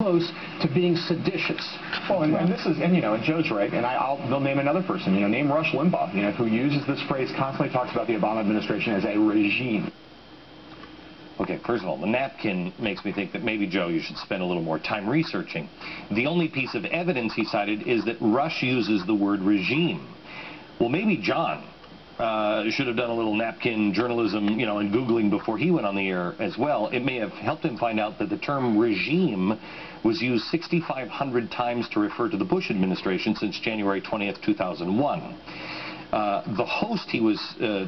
close to being seditious. Well, and this is, and you know, and Joe's right, and they'll name another person, you know, name Rush Limbaugh, you know, who uses this phrase, constantly talks about the Obama administration as a regime. Okay, first of all, the napkin makes me think that maybe, Joe, you should spend a little more time researching. The only piece of evidence he cited is that Rush uses the word regime. Well, maybe John should have done a little napkin journalism, you know, and Googling before he went on the air as well. It may have helped him find out that the term regime was used 6,500 times to refer to the Bush administration since January 20th, 2001. The host he was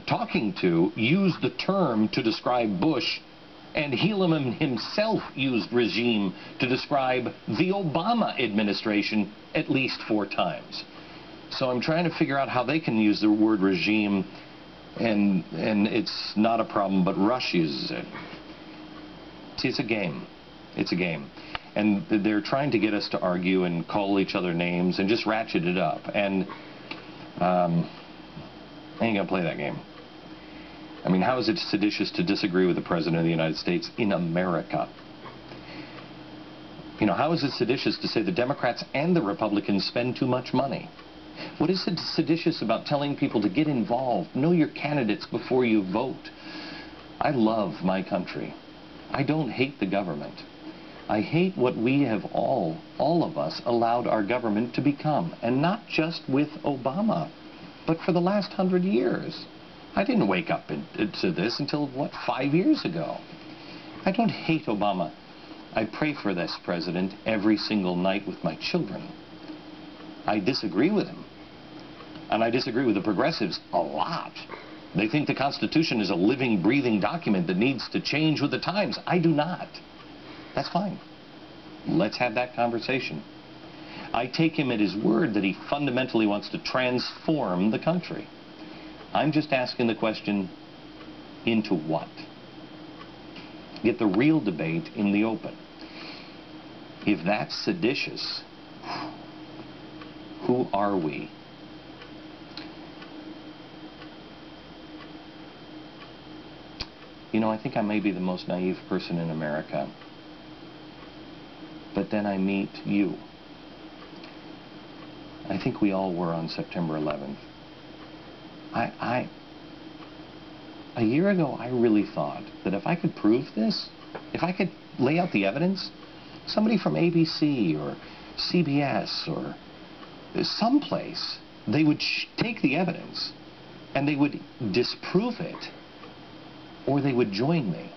talking to used the term to describe Bush, and Helaman himself used regime to describe the Obama administration at least 4 times. So I'm trying to figure out how they can use the word regime, and it's not a problem, but Rush uses it. See, it's a game. It's a game. And they're trying to get us to argue and call each other names and just ratchet it up. And I ain't gonna play that game. I mean, how is it seditious to disagree with the President of the United States in America? You know, how is it seditious to say the Democrats and the Republicans spend too much money? What is it seditious about telling people to get involved, know your candidates before you vote? I love my country. I don't hate the government. I hate what we have all of us, allowed our government to become. And not just with Obama, but for the last 100 years. I didn't wake up to this until, what, 5 years ago. I don't hate Obama. I pray for this president every single night with my children. I disagree with him. And I disagree with the progressives a lot. They think the Constitution is a living, breathing document that needs to change with the times. I do not. That's fine. Let's have that conversation. I take him at his word that he fundamentally wants to transform the country. I'm just asking the question, into what? Get the real debate in the open. If that's seditious, who are we? You know, I think I may be the most naive person in America. But then I meet you. I think we all were on September 11th. A year ago, I really thought that if I could prove this, if I could lay out the evidence, somebody from ABC or CBS or someplace, they would take the evidence and they would disprove it, or they would join me.